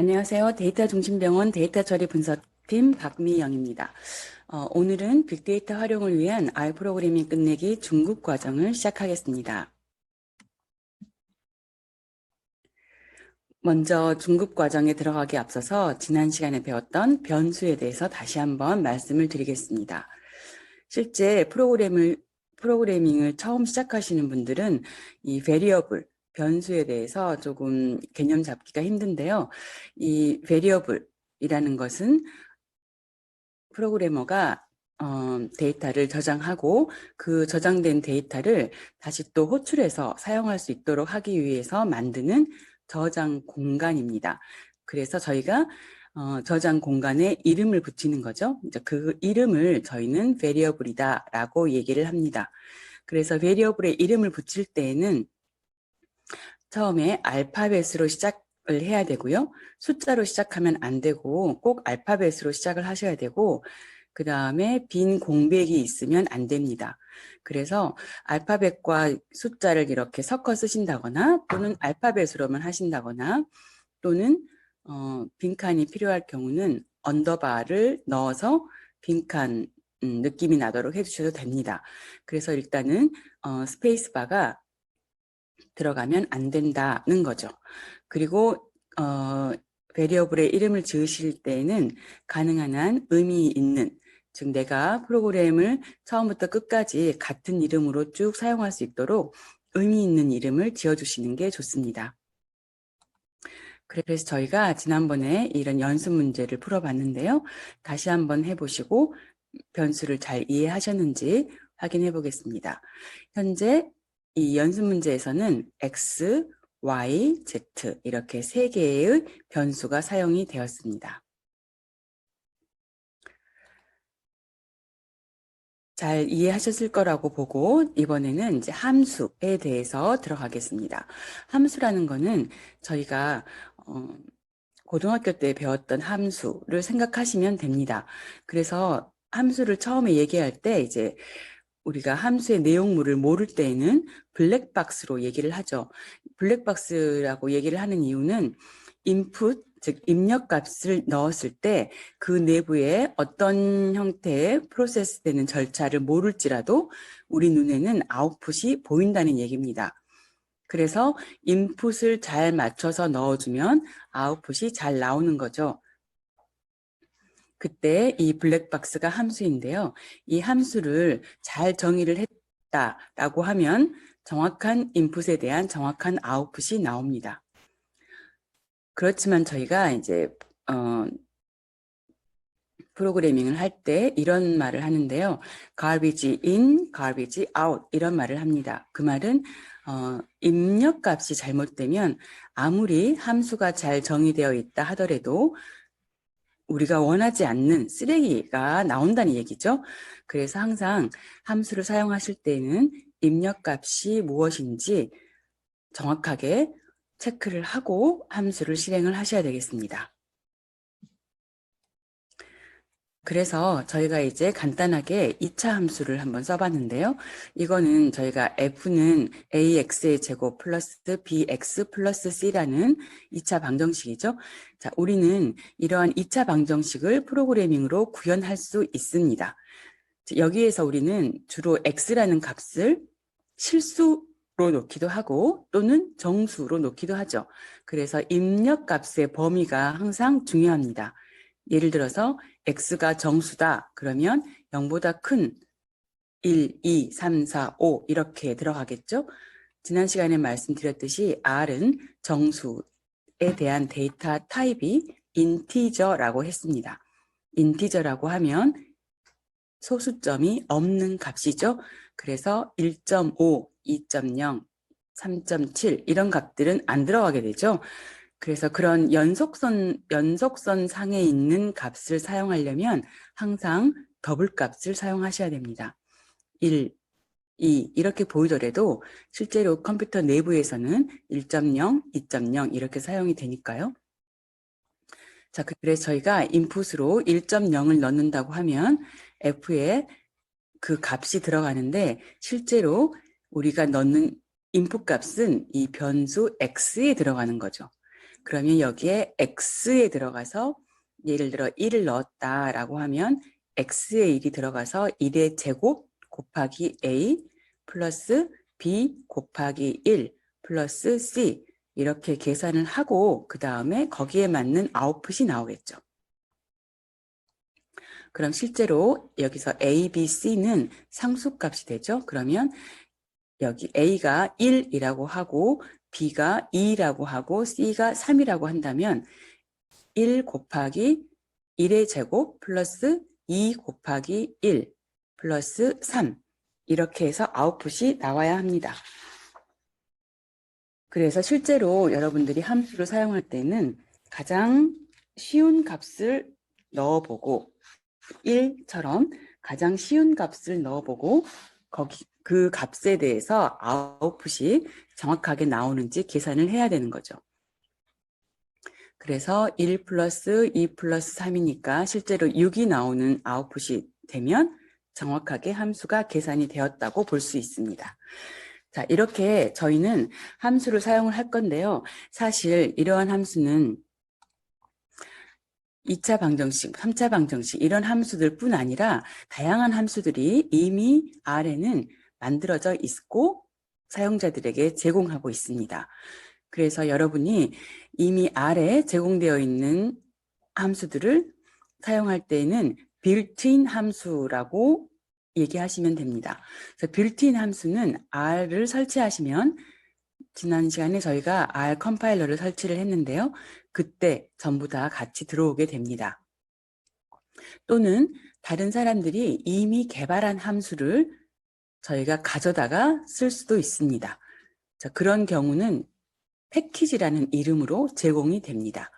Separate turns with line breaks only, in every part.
안녕하세요. 데이터 중심병원 데이터 처리 분석팀 박미영입니다. 오늘은 빅데이터 활용을 위한 R 프로그래밍 끝내기 중급 과정을 시작하겠습니다. 먼저 중급 과정에 들어가기 앞서서 지난 시간에 배웠던 변수에 대해서 다시 한번 말씀을 드리겠습니다. 실제 프로그래밍을 처음 시작하시는 분들은 이 variable, 변수에 대해서 조금 개념 잡기가 힘든데요. 이 variable이라는 것은 프로그래머가 데이터를 저장하고 그 저장된 데이터를 다시 또 호출해서 사용할 수 있도록 하기 위해서 만드는 저장 공간입니다. 그래서 저희가 저장 공간에 이름을 붙이는 거죠. 이제 그 이름을 저희는 variable이다라고 얘기를 합니다. 그래서 variable에 이름을 붙일 때에는 처음에 알파벳으로 시작을 해야 되고요. 숫자로 시작하면 안 되고 꼭 알파벳으로 시작을 하셔야 되고 그 다음에 빈 공백이 있으면 안 됩니다. 그래서 알파벳과 숫자를 이렇게 섞어 쓰신다거나 또는 알파벳으로만 하신다거나 또는 빈칸이 필요할 경우는 언더바를 넣어서 빈칸 느낌이 나도록 해주셔도 됩니다. 그래서 일단은 스페이스바가 들어가면 안 된다는 거죠. 그리고 베리어블의 이름을 지으실 때에는 가능한 한 의미 있는, 즉 내가 프로그램을 처음부터 끝까지 같은 이름으로 쭉 사용할 수 있도록 의미 있는 이름을 지어주시는 게 좋습니다. 그래서 저희가 지난번에 이런 연습 문제를 풀어봤는데요. 다시 한번 해보시고 변수를 잘 이해하셨는지 확인해 보겠습니다. 현재 이 연습 문제에서는 X, Y, Z 이렇게 세 개의 변수가 사용이 되었습니다. 잘 이해하셨을 거라고 보고 이번에는 이제 함수에 대해서 들어가겠습니다. 함수라는 거는 저희가 고등학교 때 배웠던 함수를 생각하시면 됩니다. 그래서 함수를 처음에 얘기할 때 이제 우리가 함수의 내용물을 모를 때에는 블랙박스로 얘기를 하죠. 블랙박스라고 얘기를 하는 이유는 인풋, 즉 입력값을 넣었을 때 그 내부에 어떤 형태의 프로세스 되는 절차를 모를지라도 우리 눈에는 아웃풋이 보인다는 얘기입니다. 그래서 인풋을 잘 맞춰서 넣어주면 아웃풋이 잘 나오는 거죠. 그때 이 블랙박스가 함수인데요. 이 함수를 잘 정의를 했다라고 하면 정확한 인풋에 대한 정확한 아웃풋이 나옵니다. 그렇지만 저희가 이제 프로그래밍을 할 때 이런 말을 하는데요. garbage in, garbage out 이런 말을 합니다. 그 말은 입력값이 잘못되면 아무리 함수가 잘 정의되어 있다 하더라도 우리가 원하지 않는 쓰레기가 나온다는 얘기죠. 그래서 항상 함수를 사용하실 때는 입력값이 무엇인지 정확하게 체크를 하고 함수를 실행을 하셔야 되겠습니다. 그래서 저희가 이제 간단하게 2차 함수를 한번 써봤는데요. 이거는 저희가 f는 ax의 제곱 플러스 bx 플러스 c라는 2차 방정식이죠. 자, 우리는 이러한 2차 방정식을 프로그래밍으로 구현할 수 있습니다. 여기에서 우리는 주로 x라는 값을 실수로 놓기도 하고 또는 정수로 놓기도 하죠. 그래서 입력값의 범위가 항상 중요합니다. 예를 들어서 x가 정수다 그러면 0보다 큰 1, 2, 3, 4, 5 이렇게 들어가겠죠. 지난 시간에 말씀드렸듯이 R은 정수에 대한 데이터 타입이 인티저라고 했습니다. 인티저라고 하면 소수점이 없는 값이죠. 그래서 1.5, 2.0, 3.7 이런 값들은 안 들어가게 되죠. 그래서 그런 연속선 상에 있는 값을 사용하려면 항상 더블 값을 사용하셔야 됩니다. 1, 2 이렇게 보이더라도 실제로 컴퓨터 내부에서는 1.0, 2.0 이렇게 사용이 되니까요. 자, 그래서 저희가 인풋으로 1.0을 넣는다고 하면 F에 그 값이 들어가는데 실제로 우리가 넣는 인풋 값은 이 변수 X에 들어가는 거죠. 그러면 여기에 x에 들어가서 예를 들어 1을 넣었다라고 하면 x의 1이 들어가서 1의 제곱 곱하기 a 플러스 b 곱하기 1 플러스 c 이렇게 계산을 하고 그 다음에 거기에 맞는 아웃풋이 나오겠죠. 그럼 실제로 여기서 a, b, c는 상수값이 되죠. 그러면 여기 a가 1이라고 하고 b가 2라고 하고 c가 3이라고 한다면 1 곱하기 1의 제곱 플러스 2 곱하기 1 플러스 3 이렇게 해서 아웃풋이 나와야 합니다. 그래서 실제로 여러분들이 함수를 사용할 때는 가장 쉬운 값을 넣어보고 1처럼 가장 쉬운 값을 넣어보고 거기 그 값에 대해서 아웃풋이 정확하게 나오는지 계산을 해야 되는 거죠. 그래서 1 플러스 2 플러스 3이니까 실제로 6이 나오는 아웃풋이 되면 정확하게 함수가 계산이 되었다고 볼 수 있습니다. 자, 이렇게 저희는 함수를 사용을 할 건데요. 사실 이러한 함수는 2차 방정식, 3차 방정식 이런 함수들 뿐 아니라 다양한 함수들이 이미 R에는 만들어져 있고 사용자들에게 제공하고 있습니다. 그래서 여러분이 이미 R에 제공되어 있는 함수들을 사용할 때에는 빌트인 함수라고 얘기하시면 됩니다. 그래서 빌트인 함수는 R을 설치하시면 지난 시간에 저희가 R 컴파일러를 설치를 했는데요. 그때 전부 다 같이 들어오게 됩니다. 또는 다른 사람들이 이미 개발한 함수를 저희가 가져다가 쓸 수도 있습니다. 자, 그런 경우는 패키지라는 이름으로 제공이 됩니다.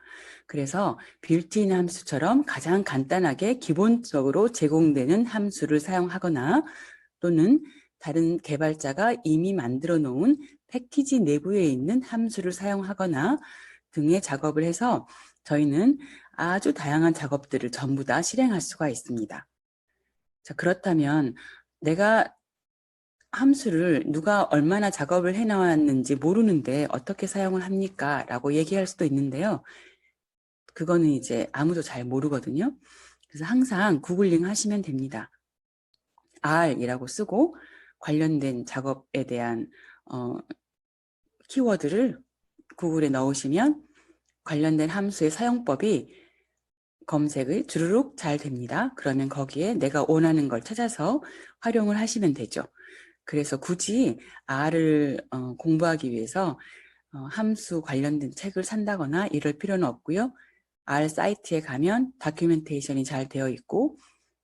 그래서 빌트인 함수처럼 가장 간단하게 기본적으로 제공되는 함수를 사용하거나 또는 다른 개발자가 이미 만들어 놓은 패키지 내부에 있는 함수를 사용하거나 등의 작업을 해서 저희는 아주 다양한 작업들을 전부 다 실행할 수가 있습니다. 자, 그렇다면 내가 함수를 누가 얼마나 작업을 해나왔는지 모르는데 어떻게 사용을 합니까? 라고 얘기할 수도 있는데요. 그거는 이제 아무도 잘 모르거든요. 그래서 항상 구글링 하시면 됩니다. R이라고 쓰고 관련된 작업에 대한 키워드를 구글에 넣으시면 관련된 함수의 사용법이 검색이 주르륵 잘 됩니다. 그러면 거기에 내가 원하는 걸 찾아서 활용을 하시면 되죠. 그래서 굳이 R을 공부하기 위해서 함수 관련된 책을 산다거나 이럴 필요는 없고요. R 사이트에 가면 다큐멘테이션이 잘 되어 있고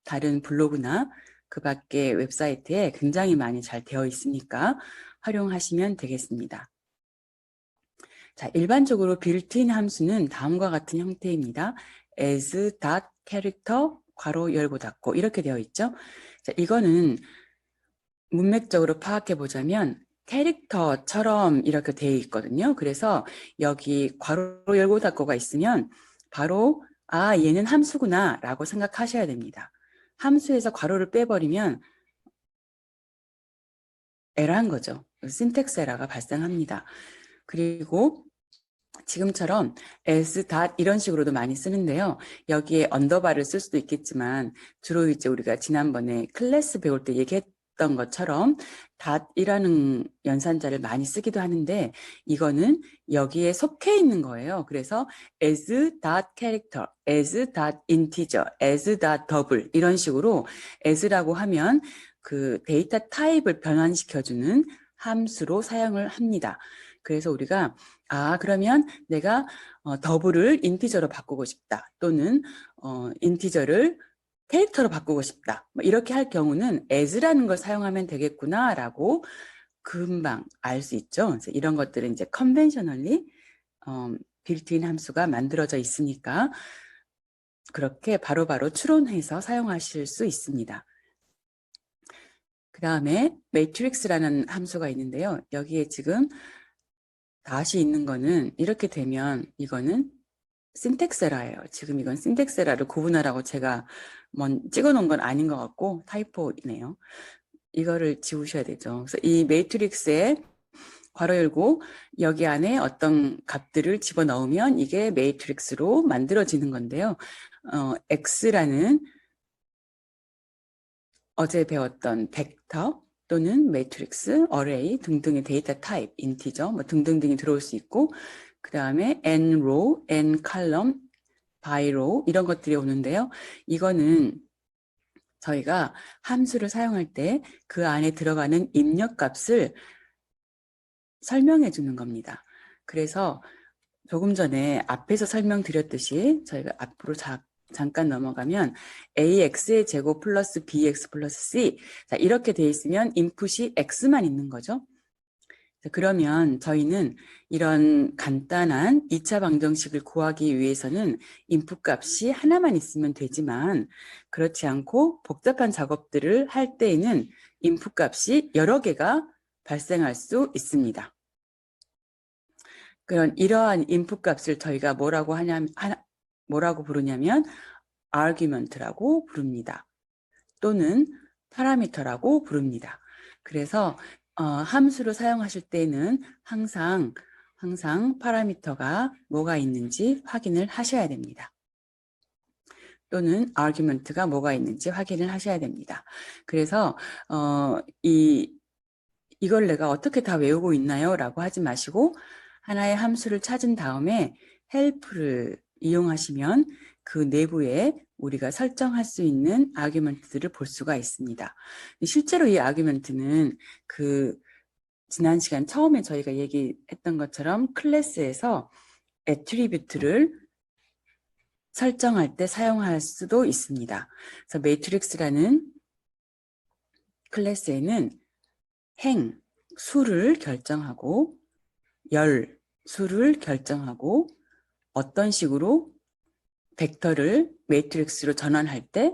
다른 블로그나 그 밖에 웹사이트에 굉장히 많이 잘 되어 있으니까 활용하시면 되겠습니다. 자, 일반적으로 빌트인 함수는 다음과 같은 형태입니다. as, character, 괄호 열고 닫고 이렇게 되어 있죠. 자, 이거는 문맥적으로 파악해 보자면 캐릭터처럼 이렇게 되어 있거든요. 그래서 여기 괄호 열고 닫고가 있으면 바로 아, 얘는 함수구나 라고 생각하셔야 됩니다. 함수에서 괄호를 빼버리면 에러한 거죠. 신텍스 에러가 발생합니다. 그리고 지금처럼 as, 이런 식으로도 많이 쓰는데요. 여기에 언더바를 쓸 수도 있겠지만 주로 이제 우리가 지난번에 클래스 배울 때 얘기했던 것처럼 이라는 연산자를 많이 쓰기도 하는데 이거는 여기에 속해 있는 거예요. 그래서 as, character, as, integer, as, double 이런 식으로 as라고 하면 그 데이터 타입을 변환시켜주는 함수로 사용을 합니다. 그래서 우리가 그러면 내가 더블을 인티저로 바꾸고 싶다. 또는 인티저를 캐릭터로 바꾸고 싶다. 뭐 이렇게 할 경우는 as라는 걸 사용하면 되겠구나라고 금방 알 수 있죠. 그래서 이런 것들은 이제 컨벤셔널리 빌트인 함수가 만들어져 있으니까 그렇게 바로바로 추론해서 사용하실 수 있습니다. 그 다음에 매트릭스라는 함수가 있는데요. 여기에 지금 다시 있는 거는 이렇게 되면 이거는 신텍스 에러예요. 지금 이건 신텍스 에러를 구분하라고 제가 찍어 놓은 건 아닌 것 같고 타이포이네요. 이거를 지우셔야 되죠. 그래서 이 매트릭스의 괄호 열고 여기 안에 어떤 값들을 집어넣으면 이게 매트릭스로 만들어지는 건데요. X라는 어제 배웠던 벡터 또는 매트릭스, 어레이 등등의 데이터 타입, 인티저 뭐 등등등이 들어올 수 있고 그 다음에 n row, n column, by row 이런 것들이 오는데요. 이거는 저희가 함수를 사용할 때 그 안에 들어가는 입력값을 설명해 주는 겁니다. 그래서 조금 전에 앞에서 설명드렸듯이 저희가 앞으로 잠깐 넘어가면 AX의 제곱 플러스 BX 플러스 C 자, 이렇게 돼 있으면 인풋이 X만 있는 거죠. 그러면 저희는 이런 간단한 2차 방정식을 구하기 위해서는 인풋 값이 하나만 있으면 되지만 그렇지 않고 복잡한 작업들을 할 때에는 인풋 값이 여러 개가 발생할 수 있습니다. 그런 이러한 인풋 값을 저희가 뭐라고 부르냐면 argument라고 부릅니다. 또는 파라미터라고 부릅니다. 그래서 함수를 사용하실 때는 항상 파라미터가 뭐가 있는지 확인을 하셔야 됩니다. 또는 argument가 뭐가 있는지 확인을 하셔야 됩니다. 그래서 이걸 내가 어떻게 다 외우고 있나요? 라고 하지 마시고 하나의 함수를 찾은 다음에 help를 이용하시면 그 내부에 우리가 설정할 수 있는 아규먼트들을 볼 수가 있습니다. 실제로 이 아규먼트는 지난 시간 처음에 저희가 얘기했던 것처럼 클래스에서 애트리뷰트를 설정할 때 사용할 수도 있습니다. 그래서 매트릭스라는 클래스에는 행, 수를 결정하고 열, 수를 결정하고 어떤 식으로 벡터를 매트릭스로 전환할 때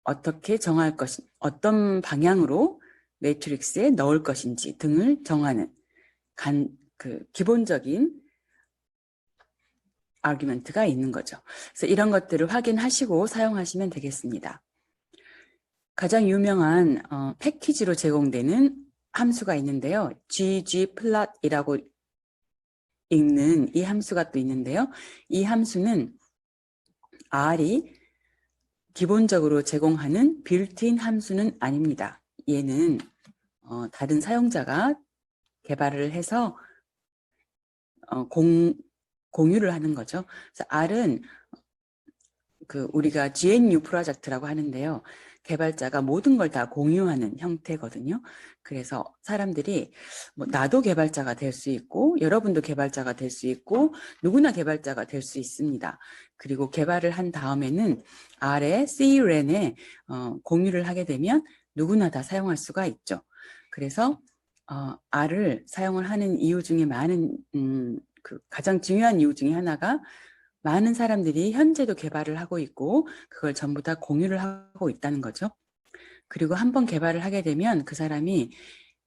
어떻게 정할 것인, 어떤 방향으로 매트릭스에 넣을 것인지 등을 정하는 기본적인 아규먼트가 있는 거죠. 그래서 이런 것들을 확인하시고 사용하시면 되겠습니다. 가장 유명한 패키지로 제공되는 함수가 있는데요. ggplot이라고 읽는 이 함수가 또 있는데요. 이 함수는 R이 기본적으로 제공하는 빌트인 함수는 아닙니다. 얘는 다른 사용자가 개발을 해서 공유를 하는 거죠. 그래서 R은 우리가 GNU 프로젝트라고 하는데요. 개발자가 모든 걸 다 공유하는 형태거든요. 그래서 사람들이 나도 개발자가 될 수 있고 여러분도 개발자가 될 수 있고 누구나 개발자가 될 수 있습니다. 그리고 개발을 한 다음에는 R의 CRAN에 공유를 하게 되면 누구나 다 사용할 수가 있죠. 그래서 R을 사용을 하는 이유 중에 가장 중요한 이유 중에 하나가 많은 사람들이 현재도 개발을 하고 있고 그걸 전부 다 공유를 하고 있다는 거죠. 그리고 한번 개발을 하게 되면 그 사람이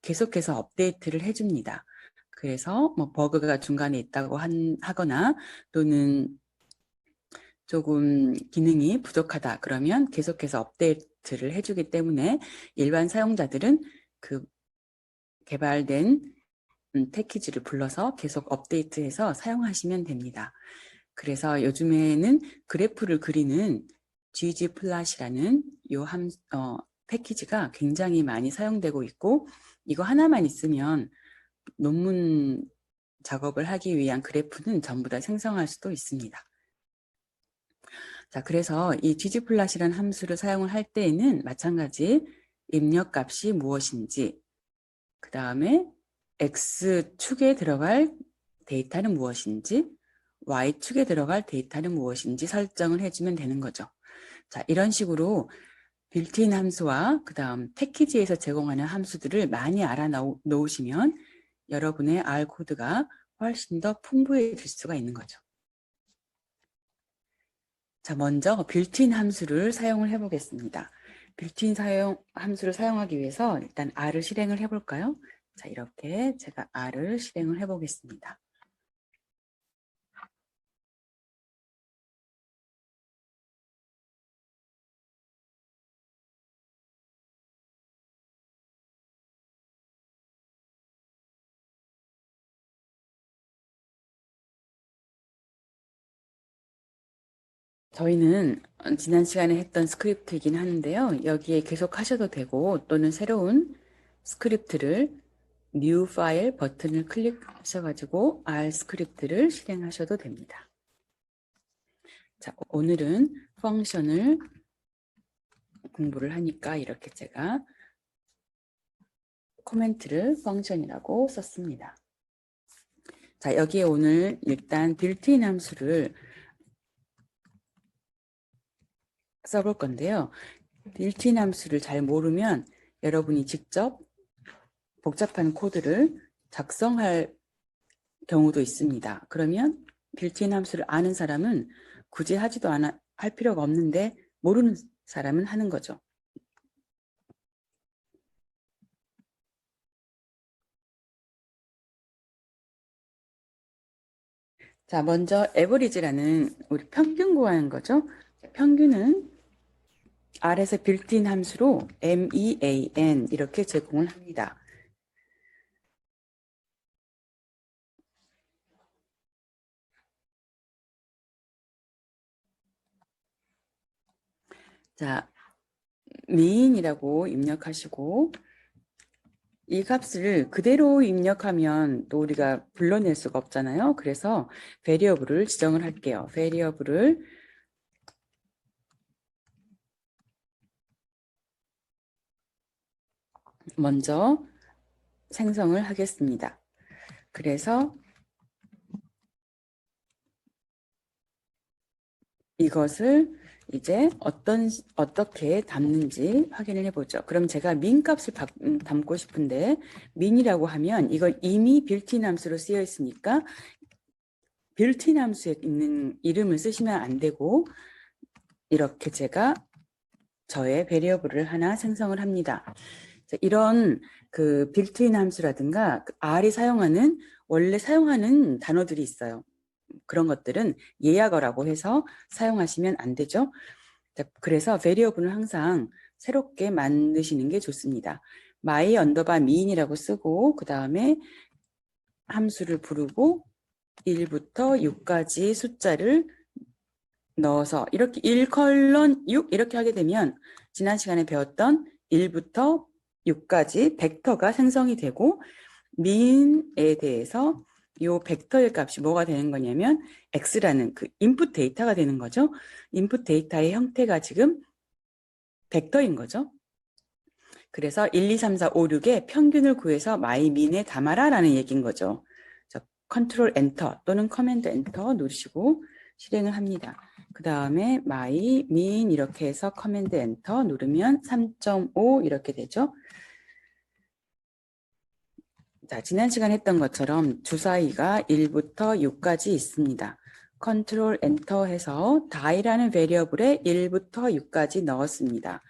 계속해서 업데이트를 해줍니다. 그래서 버그가 중간에 있다고 하거나 또는 조금 기능이 부족하다 그러면 계속해서 업데이트를 해주기 때문에 일반 사용자들은 그 개발된 패키지를 불러서 계속 업데이트해서 사용하시면 됩니다. 그래서 요즘에는 그래프를 그리는 ggplot이라는 패키지가 굉장히 많이 사용되고 있고 이거 하나만 있으면 논문 작업을 하기 위한 그래프는 전부 다 생성할 수도 있습니다. 자, 그래서 이 ggplot이라는 함수를 사용을 할 때에는 마찬가지 입력값이 무엇인지 그 다음에 x축에 들어갈 데이터는 무엇인지 Y축에 들어갈 데이터는 무엇인지 설정을 해주면 되는 거죠. 자, 이런 식으로 빌트인 함수와 그 다음 패키지에서 제공하는 함수들을 많이 알아놓으시면 여러분의 R 코드가 훨씬 더 풍부해질 수가 있는 거죠. 자, 먼저 빌트인 함수를 사용을 해보겠습니다. 빌트인 함수를 사용하기 위해서 일단 R을 실행을 해볼까요? 자, 이렇게 제가 R을 실행을 해보겠습니다. 저희는 지난 시간에 했던 스크립트이긴 하는데요. 여기에 계속 하셔도 되고 또는 새로운 스크립트를 New File 버튼을 클릭하셔가지고 R 스크립트를 실행하셔도 됩니다. 자, 오늘은 펑션을 공부를 하니까 이렇게 제가 코멘트를 펑션이라고 썼습니다. 자, 여기에 오늘 일단 빌트인 함수를 써볼 건데요. 빌트인 함수를 잘 모르면 여러분이 직접 복잡한 코드를 작성할 경우도 있습니다. 그러면 빌트인 함수를 아는 사람은 굳이 하지도 할 필요가 없는데 모르는 사람은 하는 거죠. 자, 먼저 average라는 우리 평균 구하는 거죠. 평균은 R에서 빌트인 함수로 mean 이렇게 제공을 합니다. 자, mean이라고 입력하시고 이 값을 그대로 입력하면 또 우리가 불러낼 수가 없잖아요. 그래서 variable을 지정을 할게요. variable을 먼저 생성을 하겠습니다. 그래서 이것을 이제 어떻게 담는지 확인을 해보죠. 그럼 제가 min 값을 담고 싶은데 min이라고 하면 이건 이미 빌트인 함수로 쓰여 있으니까 빌트인 함수에 있는 이름을 쓰시면 안 되고 이렇게 제가 저의 베리어블을 하나 생성을 합니다. 이런 그 빌트인 함수라든가 R이 원래 사용하는 단어들이 있어요. 그런 것들은 예약어라고 해서 사용하시면 안 되죠. 그래서 variable을 항상 새롭게 만드시는 게 좋습니다. my mean이라고 쓰고 그 다음에 함수를 부르고 1부터 6까지 숫자를 넣어서 이렇게 1:6 이렇게 하게 되면 지난 시간에 배웠던 1부터 6까지 벡터가 생성이 되고 mean에 대해서 이 벡터의 값이 뭐가 되는 거냐면 x라는 그 인풋 데이터가 되는 거죠. 인풋 데이터의 형태가 지금 벡터인 거죠. 그래서 1, 2, 3, 4, 5, 6의 평균을 구해서 my mean에 담아라 라는 얘기인 거죠. 컨트롤 엔터 또는 커맨드 엔터 누르시고 실행을 합니다. 그 다음에 my mean 이렇게 해서 커맨드 엔터 누르면 3.5 이렇게 되죠. 자, 지난 시간 했던 것처럼 주사위가 1부터 6까지 있습니다. 컨트롤 엔터 해서 die라는 베리어블에 1부터 6까지 넣었습니다.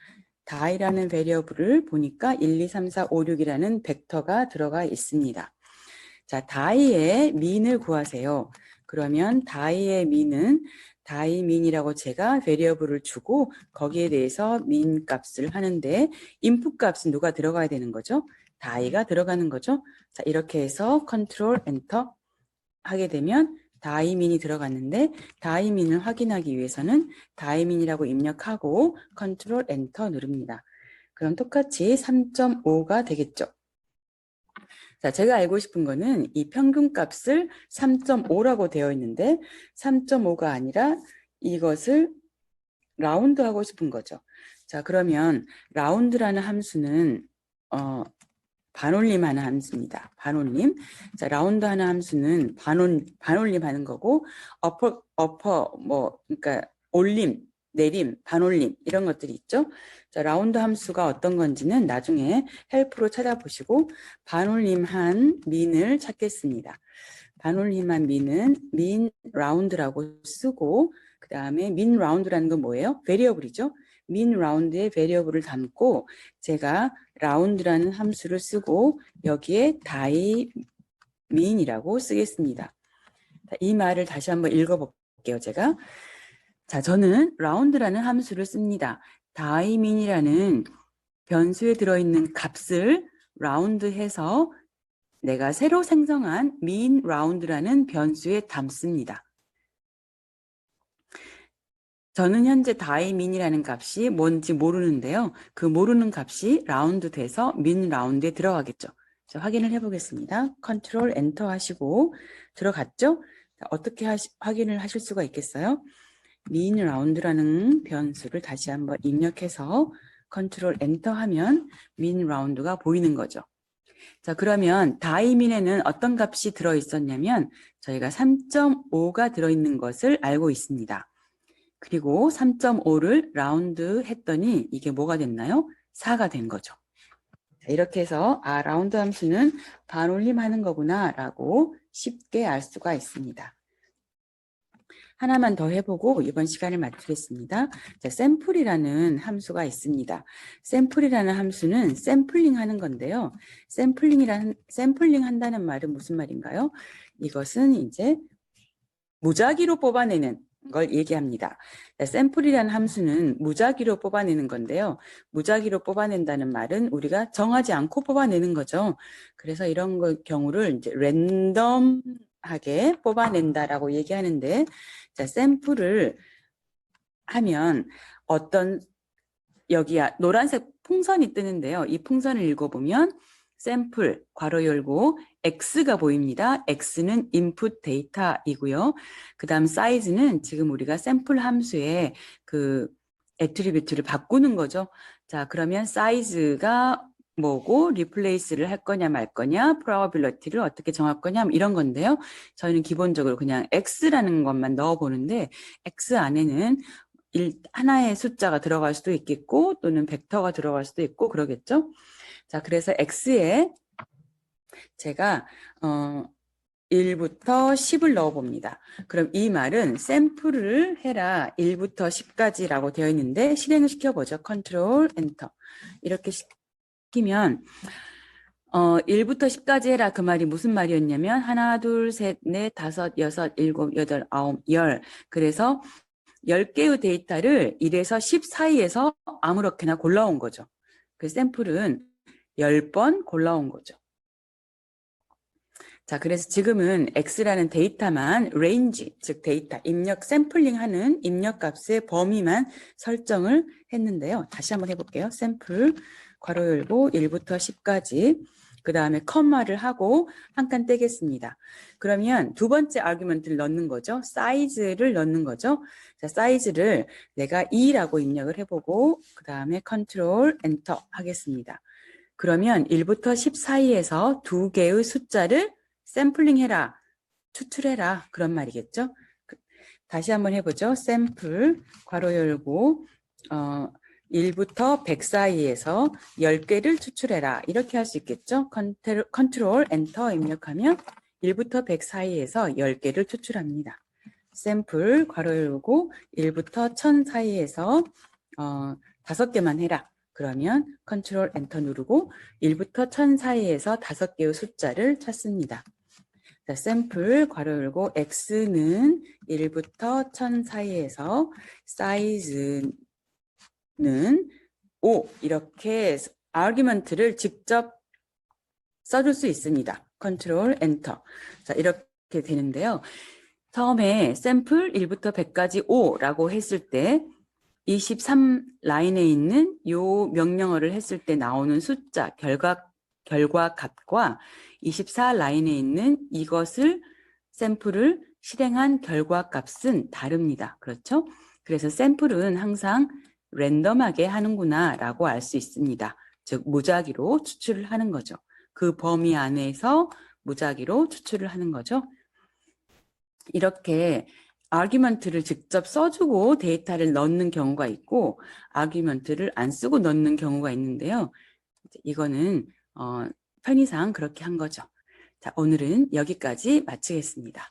die라는 베리어블을 보니까 1, 2, 3, 4, 5, 6이라는 벡터가 들어가 있습니다. 자, die의 mean을 구하세요. 그러면 die의 mean은 die mean이라고 제가 베리어블을 주고 거기에 대해서 mean 값을 하는데 인풋 값은 누가 들어가야 되는 거죠? die가 들어가는 거죠. 자, 이렇게 해서 컨트롤 엔터 하게 되면 die mean이 들어갔는데 die mean을 확인하기 위해서는 die mean이라고 입력하고 컨트롤 엔터 누릅니다. 그럼 똑같이 3.5가 되겠죠. 자, 제가 알고 싶은 거는 이 평균 값을 3.5라고 되어 있는데 3.5가 아니라 이것을 라운드 하고 싶은 거죠. 자, 그러면 라운드라는 함수는 반올림 하는 함수입니다. 반올림. 자, 라운드 하는 함수는 반올림 하는 거고 그러니까 올림, 내림, 반올림 이런 것들이 있죠. 자, 라운드 함수가 어떤 건지는 나중에 헬프로 찾아보시고 반올림한 민을 찾겠습니다. 반올림한 민은 민 라운드라고 쓰고 그 다음에 민 라운드라는 건 뭐예요? 베리어블이죠. 민 라운드에 베리어블을 담고 제가 라운드라는 함수를 쓰고 여기에 die min이라고 쓰겠습니다. 이 말을 다시 한번 읽어볼게요. 제가 자, 저는 라운드라는 함수를 씁니다. die min이라는 변수에 들어있는 값을 라운드해서 내가 새로 생성한 min round라는 변수에 담습니다. 저는 현재 다이민이라는 값이 뭔지 모르는데요. 그 모르는 값이 라운드 돼서 민 라운드에 들어가겠죠. 자, 확인을 해보겠습니다. 컨트롤 엔터 하시고 들어갔죠? 자, 어떻게 확인을 하실 수가 있겠어요? 민 라운드라는 변수를 다시 한번 입력해서 컨트롤 엔터 하면 민 라운드가 보이는 거죠. 자, 그러면 다이민에는 어떤 값이 들어있었냐면 저희가 3.5가 들어있는 것을 알고 있습니다. 그리고 3.5를 라운드 했더니 이게 뭐가 됐나요? 4가 된 거죠. 이렇게 해서 라운드 함수는 반올림하는 거구나 라고 쉽게 알 수가 있습니다. 하나만 더 해보고 이번 시간을 마치겠습니다. 자, 샘플이라는 함수가 있습니다. 샘플이라는 함수는 샘플링 하는 건데요. 샘플링 한다는 말은 무슨 말인가요? 이것은 이제 무작위로 뽑아내는 걸 얘기합니다. 샘플이라는 함수는 무작위로 뽑아내는 건데요. 무작위로 뽑아낸다는 말은 우리가 정하지 않고 뽑아내는 거죠. 그래서 이런 경우를 이제 랜덤하게 뽑아낸다라고 얘기하는데, 자, 샘플을 하면 어떤 여기 노란색 풍선이 뜨는데요. 이 풍선을 읽어보면 샘플 괄호 열고 X가 보입니다. X는 input 데이터이고요. 그 다음 사이즈는 지금 우리가 샘플 함수의 그 애트리뷰트를 바꾸는 거죠. 자, 그러면 사이즈가 뭐고 리플레이스를 할 거냐 말 거냐 probability를 어떻게 정할 거냐 이런 건데요. 저희는 기본적으로 그냥 X라는 것만 넣어 보는데 X 안에는 하나의 숫자가 들어갈 수도 있겠고 또는 벡터가 들어갈 수도 있고 그러겠죠. 자, 그래서 X에 제가 1부터 10을 넣어봅니다. 그럼 이 말은 샘플을 해라 1부터 10까지라고 되어 있는데 실행을 시켜보죠. 컨트롤 엔터. 이렇게 시키면 1부터 10까지 해라 그 말이 무슨 말이었냐면 하나, 둘, 셋, 넷, 다섯, 여섯, 일곱, 여덟, 아홉, 열. 그래서 10개의 데이터를 1에서 10 사이에서 아무렇게나 골라온 거죠. 그 샘플은 10번 골라온 거죠. 자, 그래서 지금은 X라는 데이터만 range, 즉 데이터, 샘플링하는 입력값의 범위만 설정을 했는데요. 다시 한번 해볼게요. 샘플, 괄호 열고 1부터 10까지, 그 다음에 컴마를 하고 한 칸 떼겠습니다. 그러면 두 번째 아규먼트를 넣는 거죠. 사이즈를 넣는 거죠. 자, 사이즈를 내가 2라고 입력을 해보고 그 다음에 컨트롤 엔터 하겠습니다. 그러면 1부터 10 사이에서 두 개의 숫자를 샘플링 해라, 추출해라 그런 말이겠죠. 다시 한번 해보죠. 샘플 괄호 열고 1부터 100 사이에서 10개를 추출해라 이렇게 할 수 있겠죠. 컨트롤 엔터 입력하면 1부터 100 사이에서 10개를 추출합니다. 샘플 괄호 열고 1부터 1000 사이에서 5개만 해라. 그러면 컨트롤 엔터 누르고 1부터 1000 사이에서 5개의 숫자를 찾습니다. 자, 샘플 괄호 열고 X는 1부터 1000 사이에서 사이즈는 5 이렇게 아규먼트를 직접 써줄 수 있습니다. 컨트롤 엔터. 자, 이렇게 되는데요. 처음에 샘플 1부터 100까지 5라고 했을 때 23 라인에 있는 요 명령어를 했을 때 나오는 숫자 결과 값과 24 라인에 있는 이것을 샘플을 실행한 결과 값은 다릅니다. 그렇죠? 그래서 샘플은 항상 랜덤하게 하는구나 라고 알 수 있습니다. 즉 무작위로 추출을 하는 거죠. 그 범위 안에서 무작위로 추출을 하는 거죠. 이렇게 아규먼트를 직접 써주고 데이터를 넣는 경우가 있고 아규먼트를 안 쓰고 넣는 경우가 있는데요. 이거는 편의상 그렇게 한 거죠. 자, 오늘은 여기까지 마치겠습니다.